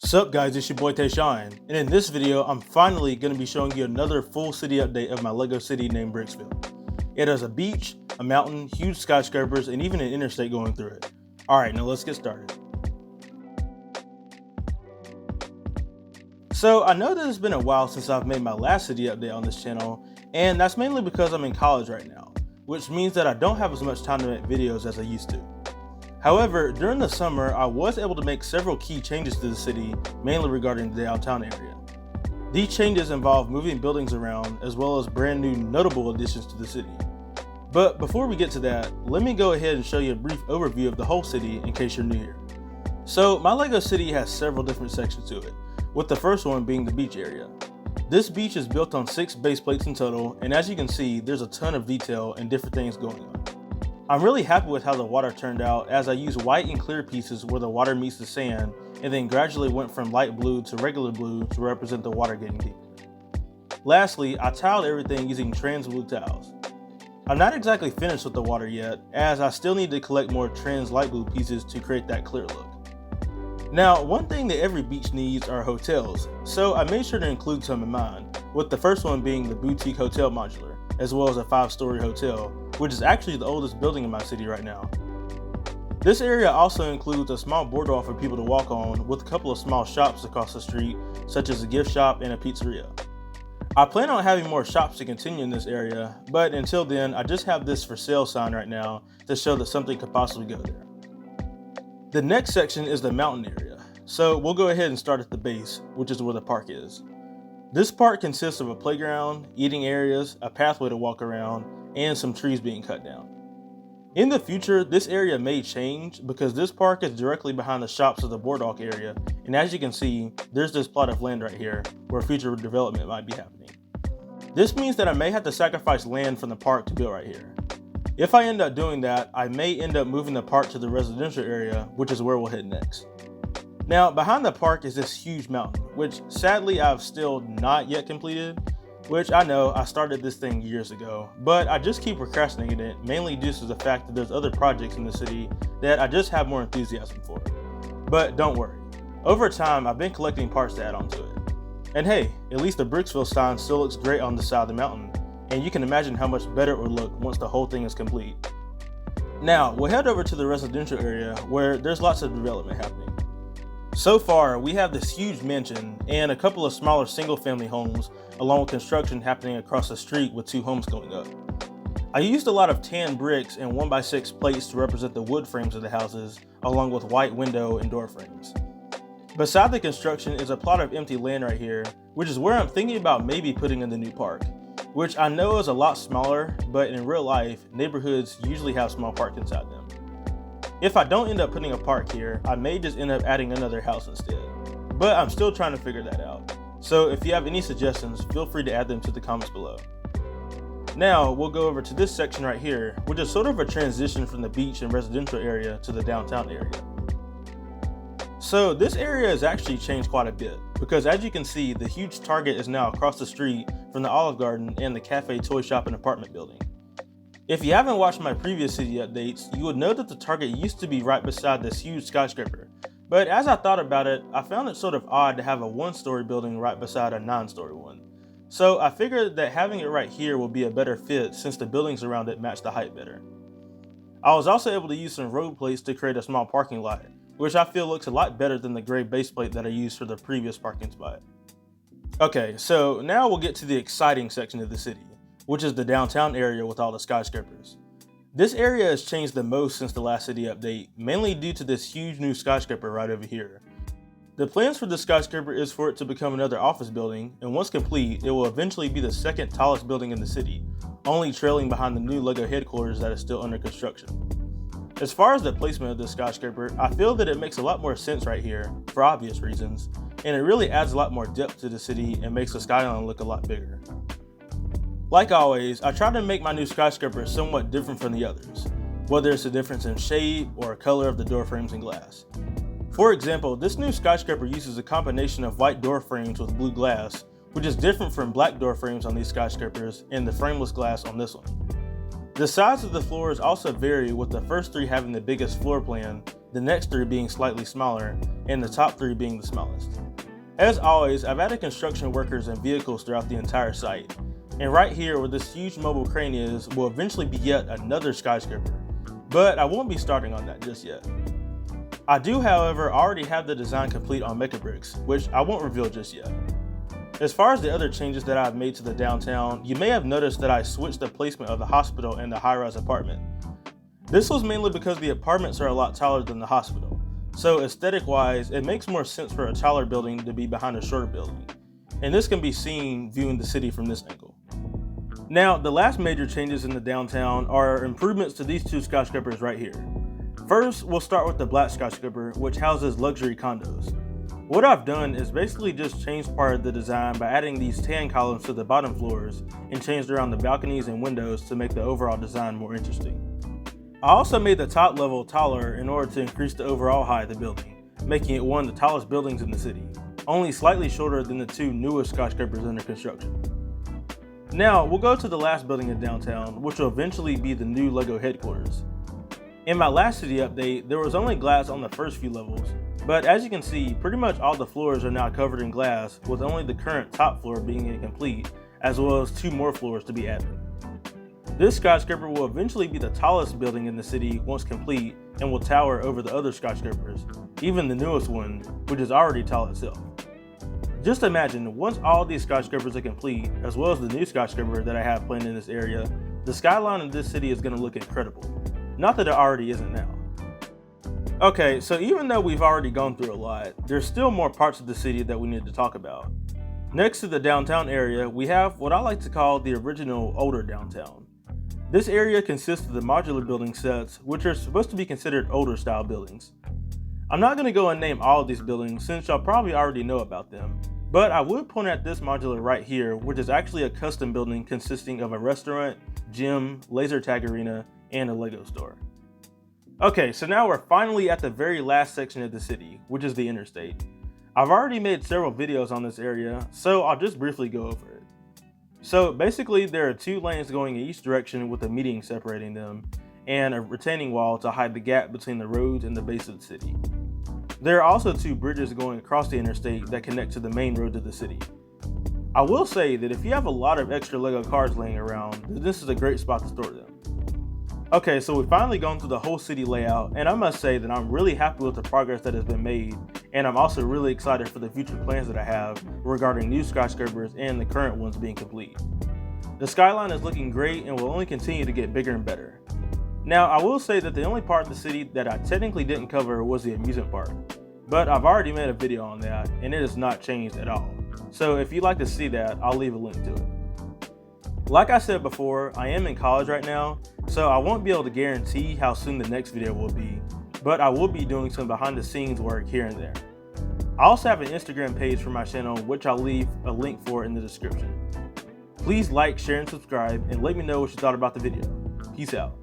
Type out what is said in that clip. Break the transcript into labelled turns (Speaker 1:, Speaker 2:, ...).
Speaker 1: Sup guys, it's your boy Tayshawn, and in this video I'm finally going to be showing you another full city update of my Lego city named Bricksville. It has a beach, a mountain, huge skyscrapers, and even an interstate going through it. Alright, now let's get started. So I know that it's been a while since I've made my last city update on this channel, and that's mainly because I'm in college right now, which means that I don't have as much time to make videos as I used to. However, during the summer, I was able to make several key changes to the city, mainly regarding the downtown area. These changes involve moving buildings around, as well as brand new notable additions to the city. But before we get to that, let me go ahead and show you a brief overview of the whole city in case you're new here. So my Lego city has several different sections to it, with the first one being the beach area. This beach is built on 6 base plates in total, and as you can see, there's a ton of detail and different things going on. I'm really happy with how the water turned out, as I used white and clear pieces where the water meets the sand, and then gradually went from light blue to regular blue to represent the water getting deeper. Lastly, I tiled everything using trans blue tiles. I'm not exactly finished with the water yet, as I still need to collect more trans light blue pieces to create that clear look. Now, one thing that every beach needs are hotels, so I made sure to include some in mine, with the first one being the boutique hotel Modular, as well as a 5-story hotel, which is actually the oldest building in my city right now. This area also includes a small boardwalk for people to walk on, with a couple of small shops across the street, such as a gift shop and a pizzeria. I plan on having more shops to continue in this area, but until then, I just have this for sale sign right now to show that something could possibly go there. The next section is the mountain area, so we'll go ahead and start at the base, which is where the park is. This park consists of a playground, eating areas, a pathway to walk around, and some trees being cut down. In the future, this area may change because this park is directly behind the shops of the boardwalk area, and as you can see, there's this plot of land right here where future development might be happening. This means that I may have to sacrifice land from the park to build right here. If I end up doing that, I may end up moving the park to the residential area, which is where we'll head next. Now, behind the park is this huge mountain, which sadly I've still not yet completed, which I know I started this thing years ago, but I just keep procrastinating it, mainly due to the fact that there's other projects in the city that I just have more enthusiasm for. But don't worry, over time I've been collecting parts to add onto it. And hey, at least the Bricksville sign still looks great on the side of the mountain, and you can imagine how much better it would look once the whole thing is complete. Now, we'll head over to the residential area where there's lots of development happening. So far, we have this huge mansion and a couple of smaller single-family homes, along with construction happening across the street with 2 homes going up. I used a lot of tan bricks and 1x6 plates to represent the wood frames of the houses, along with white window and door frames. Beside the construction is a plot of empty land right here, which is where I'm thinking about maybe putting in the new park, which I know is a lot smaller, but in real life, neighborhoods usually have small parks inside them. If I don't end up putting a park here, I may just end up adding another house instead. But I'm still trying to figure that out. So if you have any suggestions, feel free to add them to the comments below. Now we'll go over to this section right here, which is sort of a transition from the beach and residential area to the downtown area. So this area has actually changed quite a bit, because as you can see, the huge Target is now across the street from the Olive Garden and the cafe, toy shop, and apartment building. If you haven't watched my previous city updates, you would know that the Target used to be right beside this huge skyscraper, but as I thought about it, I found it sort of odd to have a 1-story building right beside a 9-story one. So I figured that having it right here will be a better fit since the buildings around it match the height better. I was also able to use some road plates to create a small parking lot, which I feel looks a lot better than the gray base plate that I used for the previous parking spot. Okay, so now we'll get to the exciting section of the city, which is the downtown area with all the skyscrapers. This area has changed the most since the last city update, mainly due to this huge new skyscraper right over here. The plans for this skyscraper is for it to become another office building, and once complete, it will eventually be the 2nd tallest building in the city, only trailing behind the new Lego headquarters that is still under construction. As far as the placement of this skyscraper, I feel that it makes a lot more sense right here, for obvious reasons, and it really adds a lot more depth to the city and makes the skyline look a lot bigger. Like always, I try to make my new skyscraper somewhat different from the others, whether it's a difference in shape or color of the door frames and glass. For example, this new skyscraper uses a combination of white door frames with blue glass, which is different from black door frames on these skyscrapers and the frameless glass on this one. The size of the floors also vary, with the first 3 having the biggest floor plan, the next 3 being slightly smaller, and the top 3 being the smallest. As always, I've added construction workers and vehicles throughout the entire site, and right here where this huge mobile crane is will eventually be yet another skyscraper, but I won't be starting on that just yet. I do, however, already have the design complete on Bricks, which I won't reveal just yet. As far as the other changes that I've made to the downtown, you may have noticed that I switched the placement of the hospital and the high-rise apartment. This was mainly because the apartments are a lot taller than the hospital, so aesthetic-wise, it makes more sense for a taller building to be behind a shorter building, and this can be seen viewing the city from this angle. Now, the last major changes in the downtown are improvements to these 2 skyscrapers right here. First, we'll start with the black skyscraper, which houses luxury condos. What I've done is basically just changed part of the design by adding these tan columns to the bottom floors and changed around the balconies and windows to make the overall design more interesting. I also made the top level taller in order to increase the overall height of the building, making it one of the tallest buildings in the city, only slightly shorter than the 2 newest skyscrapers under construction. Now, we'll go to the last building in downtown, which will eventually be the new LEGO headquarters. In my last city update, there was only glass on the first few levels, but as you can see, pretty much all the floors are now covered in glass, with only the current top floor being incomplete, as well as 2 more floors to be added. This skyscraper will eventually be the tallest building in the city once complete and will tower over the other skyscrapers, even the newest one, which is already tall itself. Just imagine, once all these skyscrapers are complete, as well as the new skyscraper that I have planned in this area, the skyline in this city is going to look incredible. Not that it already isn't now. Okay, so even though we've already gone through a lot, there's still more parts of the city that we need to talk about. Next to the downtown area, we have what I like to call the original older downtown. This area consists of the modular building sets, which are supposed to be considered older style buildings. I'm not going to go and name all of these buildings since y'all probably already know about them, but I would point at this modular right here, which is actually a custom building consisting of a restaurant, gym, laser tag arena, and a LEGO store. Okay, so now we're finally at the very last section of the city, which is the Interstate. I've already made several videos on this area, so I'll just briefly go over it. So basically there are 2 lanes going in each direction with a median separating them, and a retaining wall to hide the gap between the roads and the base of the city. There are also 2 bridges going across the interstate that connect to the main roads of the city. I will say that if you have a lot of extra LEGO cars laying around, then this is a great spot to store them. Okay, so we've finally gone through the whole city layout, and I must say that I'm really happy with the progress that has been made, and I'm also really excited for the future plans that I have regarding new skyscrapers and the current ones being complete. The skyline is looking great and will only continue to get bigger and better. Now, I will say that the only part of the city that I technically didn't cover was the amusement park, but I've already made a video on that, and it has not changed at all. So if you'd like to see that, I'll leave a link to it. Like I said before, I am in college right now, so I won't be able to guarantee how soon the next video will be, but I will be doing some behind the scenes work here and there. I also have an Instagram page for my channel, which I'll leave a link for in the description. Please like, share, and subscribe, and let me know what you thought about the video. Peace out.